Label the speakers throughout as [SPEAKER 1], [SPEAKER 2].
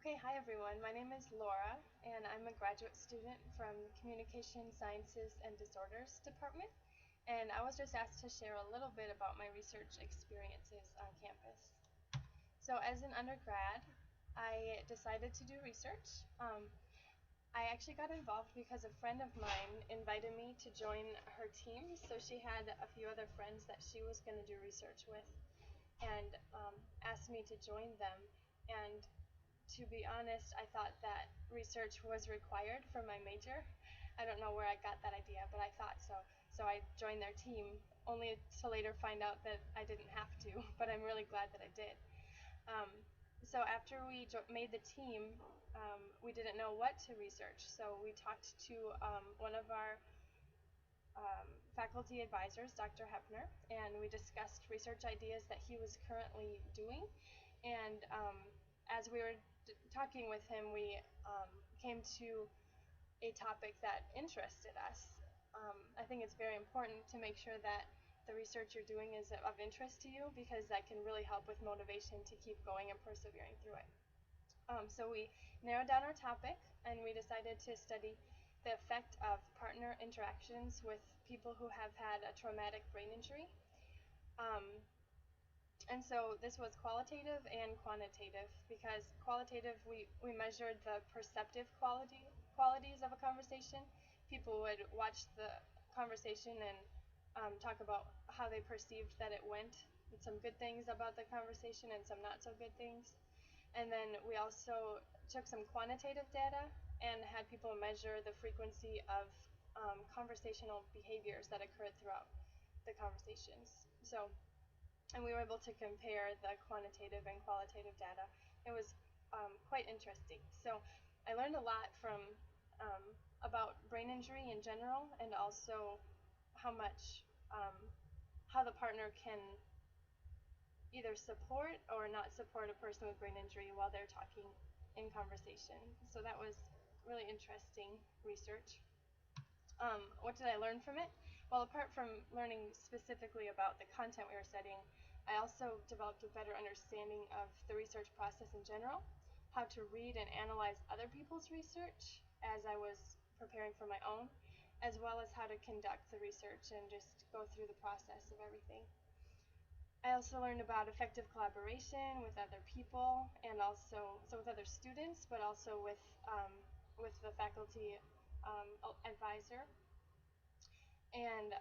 [SPEAKER 1] Okay, hi everyone. My name is Laura, and I'm a graduate student from the Communication Sciences and Disorders Department. And I was just asked to share a little bit about my research experiences on campus. So, as an undergrad, I decided to do research. I actually got involved because a friend of mine invited me to join her team. So, she had a few other friends that she was going to do research with, and asked me to join them. And to be honest, I thought that research was required for my major. I don't know where I got that idea, but I thought so. So I joined their team, only to later find out that I didn't have to, but I'm really glad that I did. Um, so after we made the team, we didn't know what to research. So we talked to one of our faculty advisors, Dr. Hepner, and we discussed research ideas that he was currently doing. And as we were talking with him, we came to a topic that interested us. I think it's very important to make sure that the research you're doing is of interest to you, because that can really help with motivation to keep going and persevering through it. So we narrowed down our topic, and we decided to study the effect of partner interactions with people who have had a traumatic brain injury. Um, and so this was qualitative and quantitative, because qualitative, we measured the perceptive qualities of a conversation. People would watch the conversation and talk about how they perceived that it went, and some good things about the conversation and some not so good things. And then we also took some quantitative data and had people measure the frequency of conversational behaviors that occurred throughout the conversations. And we were able to compare the quantitative and qualitative data. It was quite interesting. So I learned a lot from about brain injury in general, and also how much how the partner can either support or not support a person with brain injury while they're talking in conversation. So that was really interesting research. What did I learn from it? Well, apart from learning specifically about the content we were studying, I also developed a better understanding of the research process in general, how to read and analyze other people's research as I was preparing for my own, as well as how to conduct the research and just go through the process of everything. I also learned about effective collaboration with other people, and also with other students, but also with the faculty advisor, and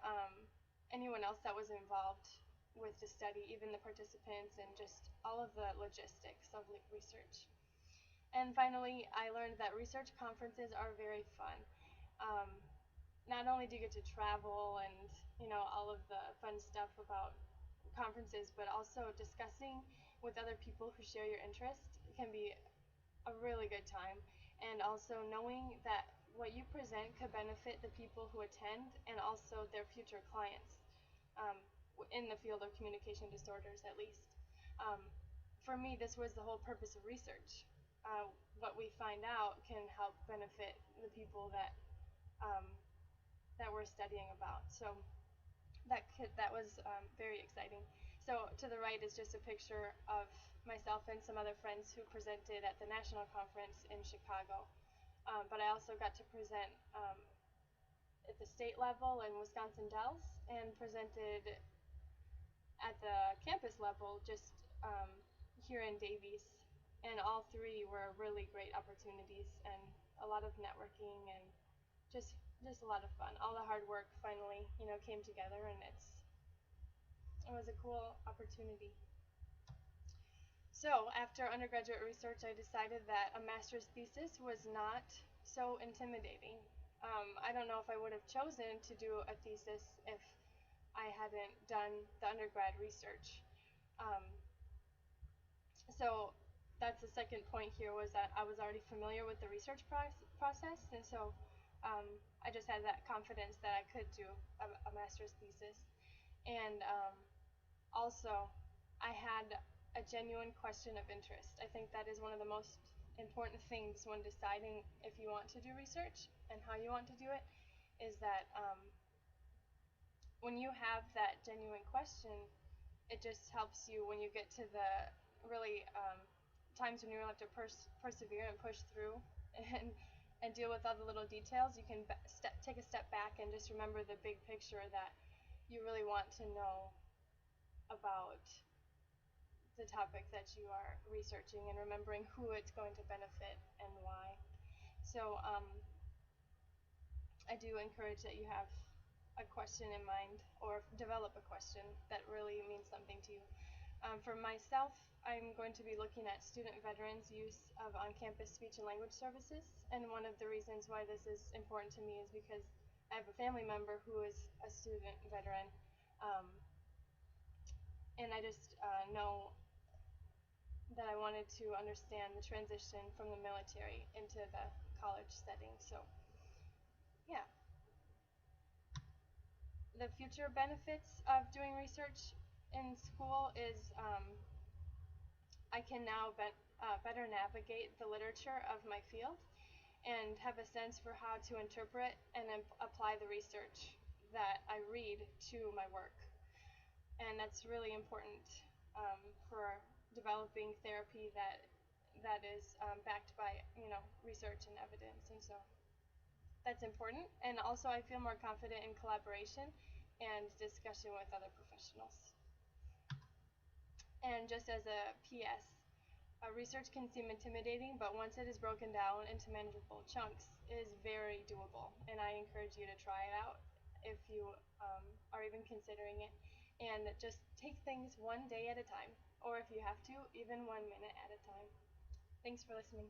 [SPEAKER 1] anyone else that was involved with the study, even the participants, and just all of the logistics of research. And finally, I learned that research conferences are very fun. Um, Not only do you get to travel and all of the fun stuff about conferences, but also discussing with other people who share your interest can be a really good time. And also knowing that what you present could benefit the people who attend and also their future clients, um, in the field of communication disorders at least. Um, for me, this was the whole purpose of research. What we find out can help benefit the people um, that we're studying about. So that was very exciting. So to the right is just a picture of myself and some other friends who presented at the national conference in Chicago. But I also got to present at the state level in Wisconsin Dells, and presented at the campus level just here in Davies. And all three were really great opportunities, and a lot of networking, and just a lot of fun. All the hard work finally came together, and it was a cool opportunity. So after undergraduate research, I decided that a master's thesis was not so intimidating. I don't know if I would have chosen to do a thesis if I hadn't done the undergrad research. Um, so that's the second point here, was that I was already familiar with the research process, and so I just had that confidence that I could do a master's thesis. And also, I had a genuine question of interest. I think that is one of the most important things when deciding if you want to do research and how you want to do it, is that when you have that genuine question, it just helps you when you get to the really times when you have to persevere and push through and deal with all the little details, you can take a step back and just remember the big picture that you really want to know about the topic that you are researching, and remembering who it's going to benefit and why. So I do encourage that you have a question in mind, or develop a question that really means something to you. For myself, I'm going to be looking at student veterans' use of on-campus speech and language services, and one of the reasons why this is important to me is because I have a family member who is a student veteran, and I just know that I wanted to understand the transition from the military into the college setting. So, yeah. The future benefits of doing research in school is I can now better navigate the literature of my field and have a sense for how to interpret and apply the research that I read to my work. And that's really important for developing therapy that is backed by research and evidence. And so that's important. And also I feel more confident in collaboration and discussion with other professionals. And just as a PS, research can seem intimidating, but once it is broken down into manageable chunks, it is very doable. And I encourage you to try it out if you are even considering it. And just take things one day at a time, or if you have to, even 1 minute at a time. Thanks for listening.